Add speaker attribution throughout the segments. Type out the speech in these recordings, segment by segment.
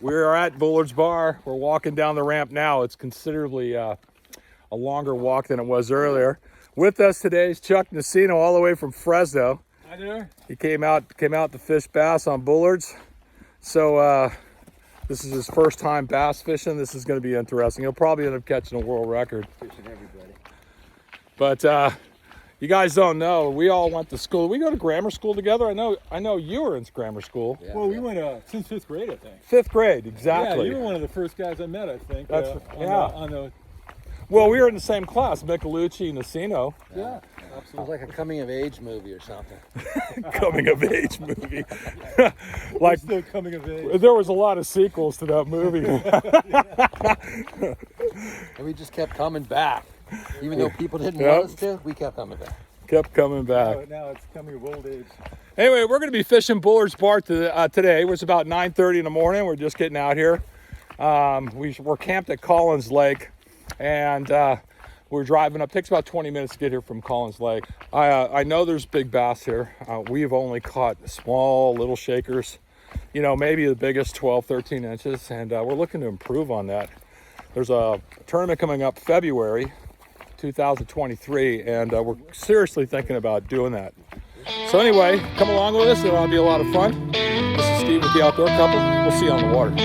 Speaker 1: We are at Bullards Bar. We're walking down the ramp now. It's considerably a longer walk than it was earlier. With us today is Chuck Nacino, all the way from Fresno.
Speaker 2: Hi there.
Speaker 1: He came out to fish bass on Bullards. So this is his first time bass fishing. This is going to be interesting. He'll probably end up catching a world record.
Speaker 2: Fishing everybody.
Speaker 1: But you guys don't know, we all went to school. We go to grammar school together. I know you were in grammar school.
Speaker 2: Yeah, well, we went since 5th grade, I think.
Speaker 1: 5th grade, exactly.
Speaker 2: Yeah, you were one of the first guys I met, I think.
Speaker 1: That's
Speaker 2: on
Speaker 1: well, we were in the same class, Michelucci, Nacino.
Speaker 2: Yeah,
Speaker 3: absolutely. It was like a coming of age movie or something.
Speaker 1: Coming of age movie.
Speaker 2: Like still coming of age.
Speaker 1: There was a lot of sequels to that movie.
Speaker 3: And we just kept coming back. Even though people didn't want us to, we kept coming back.
Speaker 1: Kept coming back.
Speaker 2: Now it's coming of old age.
Speaker 1: Anyway, we're going to be fishing Bullards Bar today. It was about 9:30 in the morning. We're just getting out here. We're camped at Collins Lake, and we're driving up. It takes about 20 minutes to get here from Collins Lake. I know there's big bass here. We've only caught small little shakers, you know, maybe the biggest 12, 13 inches, and we're looking to improve on that. There's a tournament coming up February 2023, and we're seriously thinking about doing that. So anyway, come along with us. It'll be a lot of fun. This is Steve with the Outdoor Couple. We'll see you on the water.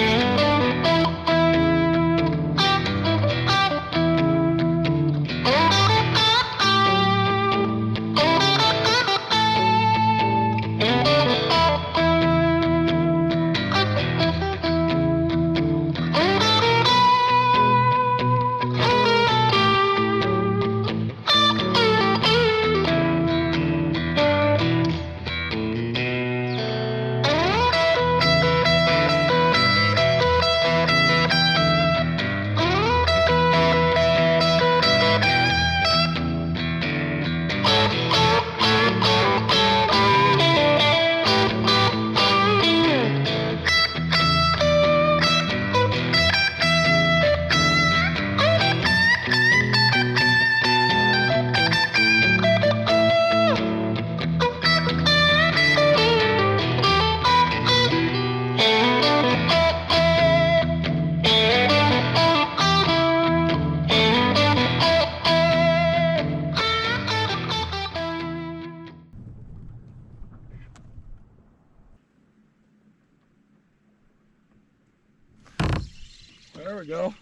Speaker 1: There we go.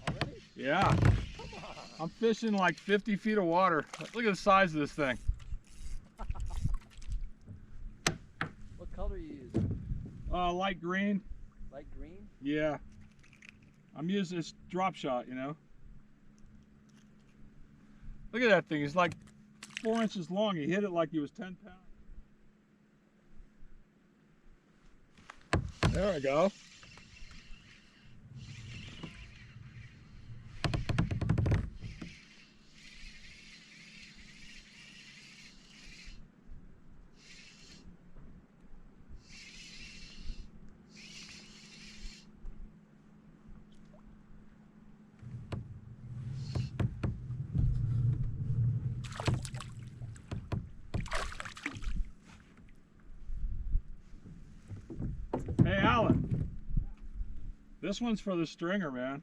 Speaker 2: Already?
Speaker 1: Yeah.
Speaker 2: Come on.
Speaker 1: I'm fishing like 50 feet of water. Look at the size of this thing.
Speaker 3: What color are you using?
Speaker 1: Light green.
Speaker 3: Light green?
Speaker 1: Yeah. I'm using this drop shot, you know. Look at that thing. It's like 4 inches long. He hit it like he was 10 pounds. There we go. Hey, Alan. This one's for the stringer, man.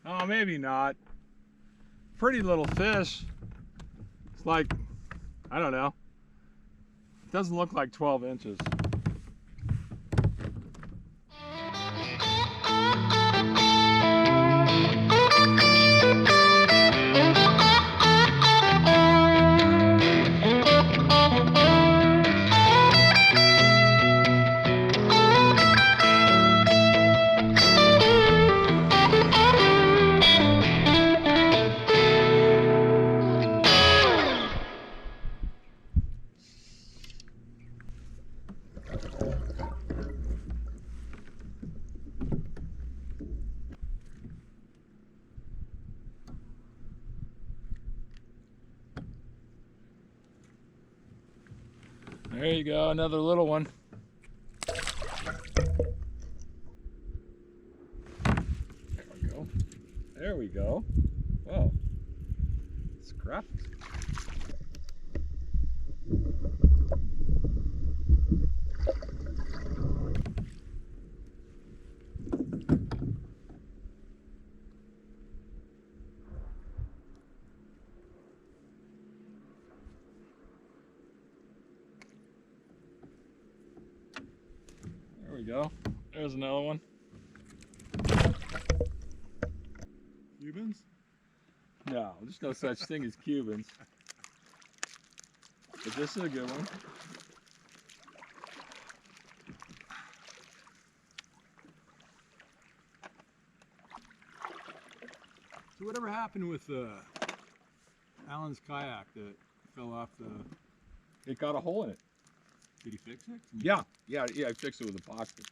Speaker 1: Oh, maybe not. Pretty little fish. It's like, I don't know. It doesn't look like 12 inches. There you go, another little one. There we go. There we go. Whoa. Scrap. There we go. There's another one.
Speaker 2: Cubans?
Speaker 1: No, there's no such thing as Cubans. But this is a good one.
Speaker 2: So whatever happened with Alan's kayak that fell off the...
Speaker 1: It got a hole in it.
Speaker 2: Did he fix it?
Speaker 1: Yeah, I fixed it with epoxy.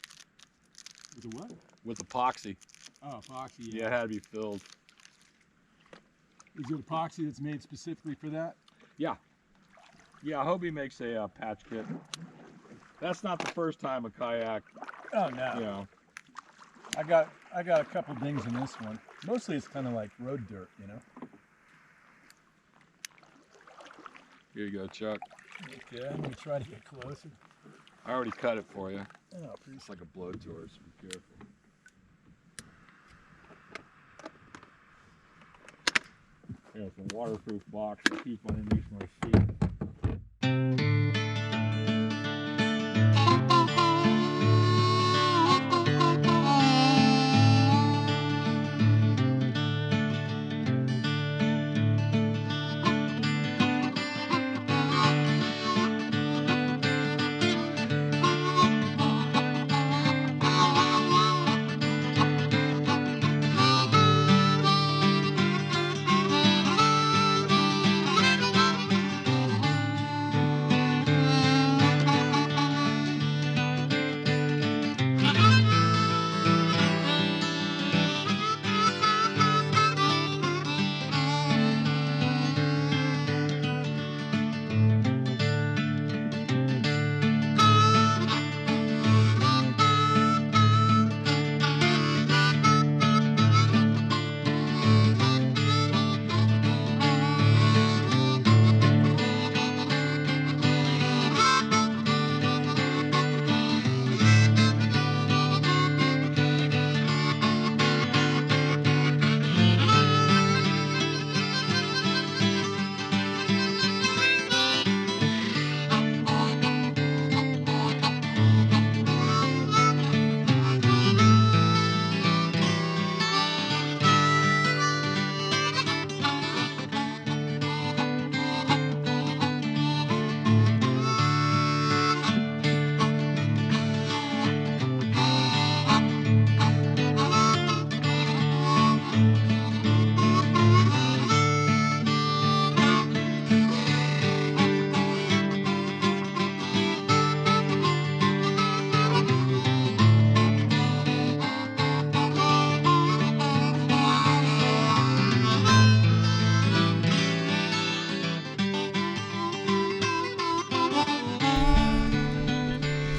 Speaker 2: With a what?
Speaker 1: With epoxy.
Speaker 2: Oh, epoxy.
Speaker 1: Yeah, it had to be filled.
Speaker 2: Is it epoxy that's made specifically for that?
Speaker 1: Yeah. Yeah, Hobie makes a patch kit. That's not the first time a kayak,
Speaker 2: Oh no.
Speaker 1: you know.
Speaker 2: I got a couple dings in this one. Mostly it's kind of like road dirt, you know.
Speaker 1: Here you go, Chuck.
Speaker 2: Okay, I'm gonna try to get closer.
Speaker 1: I already cut it for you.
Speaker 2: Oh, pretty.
Speaker 1: It's like a blowtorch, so be careful. Yeah, it's a waterproof box to keep underneath my seat.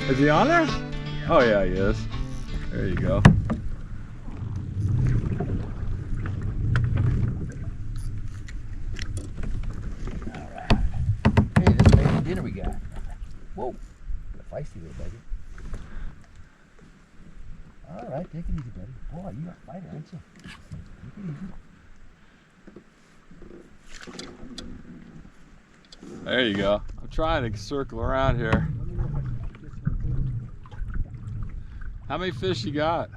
Speaker 1: Is he on there? Oh yeah, he is. There you go.
Speaker 3: Alright. Hey, this is the dinner we got. Whoa. A feisty little buddy. Alright, take it easy, buddy. Boy, you a fighter, aren't you? Take it easy.
Speaker 1: There you go. I'm trying to circle around here. How many fish you got?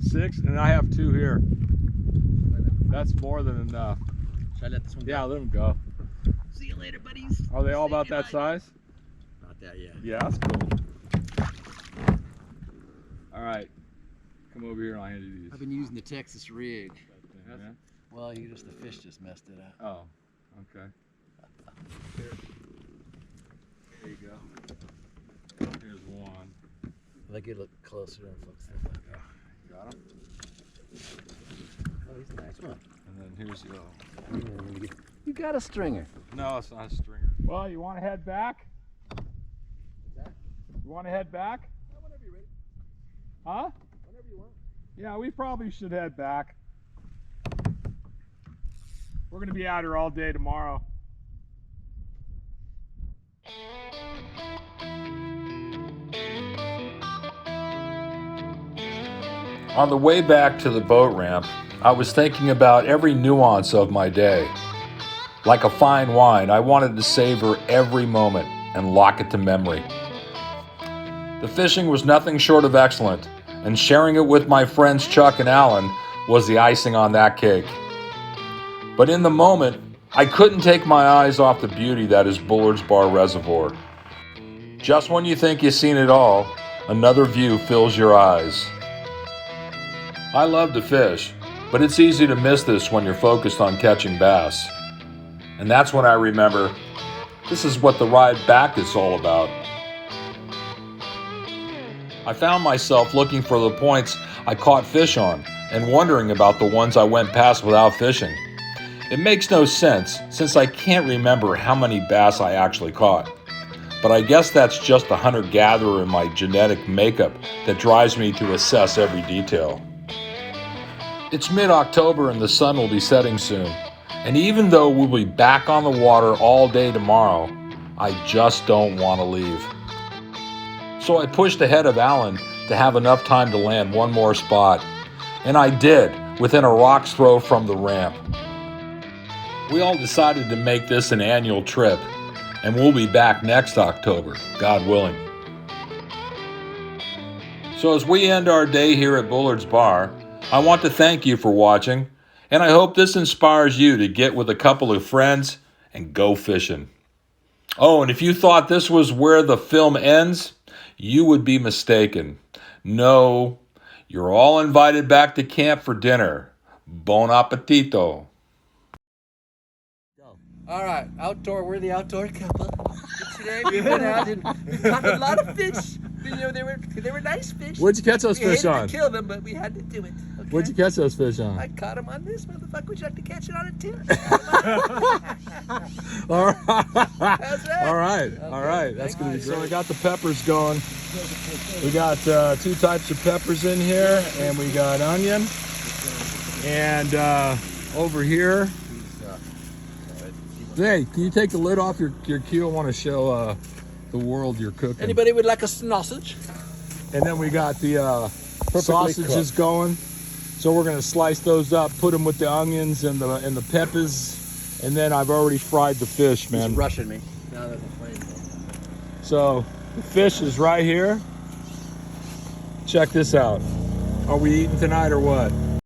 Speaker 2: 6.
Speaker 1: 6? And I have 2 here. That's more than enough.
Speaker 3: Should I let this one go?
Speaker 1: Yeah, let them go.
Speaker 3: See you later, buddies.
Speaker 1: Are they all
Speaker 3: Say
Speaker 1: about that
Speaker 3: goodnight.
Speaker 1: size?
Speaker 3: Not that yet.
Speaker 1: Yeah, that's cool. All right. Come over here and I'll hand you these.
Speaker 3: I've been using the Texas rig.
Speaker 1: Yeah.
Speaker 3: Well, the fish just messed it up.
Speaker 1: Oh, okay. There you go. Here's one.
Speaker 3: Let me get a look closer and focus.
Speaker 1: Got him?
Speaker 3: Oh, he's a nice one.
Speaker 1: And then here's the other one.
Speaker 3: You got a stringer.
Speaker 1: No, it's not a stringer. Well, you want to head back?
Speaker 3: that?
Speaker 1: You want to head back?
Speaker 3: Whenever you're ready.
Speaker 1: Huh?
Speaker 3: Whenever you want.
Speaker 1: Yeah, we probably should head back. We're going to be out here all day tomorrow. On the way back to the boat ramp, I was thinking about every nuance of my day. Like a fine wine, I wanted to savor every moment and lock it to memory. The fishing was nothing short of excellent, and sharing it with my friends Chuck and Alan was the icing on that cake. But in the moment, I couldn't take my eyes off the beauty that is Bullards Bar Reservoir. Just when you think you've seen it all, another view fills your eyes. I love to fish, but it's easy to miss this when you're focused on catching bass. And that's when I remember, this is what the ride back is all about. I found myself looking for the points I caught fish on and wondering about the ones I went past without fishing. It makes no sense since I can't remember how many bass I actually caught. But I guess that's just the hunter-gatherer in my genetic makeup that drives me to assess every detail. It's mid-October and the sun will be setting soon. And even though we'll be back on the water all day tomorrow, I just don't want to leave. So I pushed ahead of Alan to have enough time to land one more spot. And I did, within a rock's throw from the ramp. We all decided to make this an annual trip, and we'll be back next October, God willing. So as we end our day here at Bullards Bar, I want to thank you for watching, and I hope this inspires you to get with a couple of friends and go fishing. Oh, and if you thought this was where the film ends, you would be mistaken. No, you're all invited back to camp for dinner. Bon appetito.
Speaker 3: All right, we're the outdoor couple. Today we went out and we caught a lot of fish. You know, they were nice fish.
Speaker 1: What'd you catch those fish
Speaker 3: We
Speaker 1: on?
Speaker 3: hated to kill them, but we had to do it. Okay?
Speaker 1: What'd you catch those fish on?
Speaker 3: I caught them on this motherfucker. Would you like to catch it on it too?
Speaker 1: All right.
Speaker 3: How's that?
Speaker 1: All right.
Speaker 3: Okay,
Speaker 1: All right. That's
Speaker 3: thank
Speaker 1: going to
Speaker 3: you.
Speaker 1: be great. So we got the peppers going. We got 2 types of peppers in here, and we got onion. And over here, hey, can you take the lid off your cue? I want to show the world you're cooking.
Speaker 3: Anybody would like a sausage?
Speaker 1: And then we got the sausages going. So we're gonna slice those up, put them with the onions and the peppers, and then I've already fried the fish, man.
Speaker 3: He's rushing me. Now that the flame's on.
Speaker 1: So the fish is right here. Check this out. Are we eating tonight or what?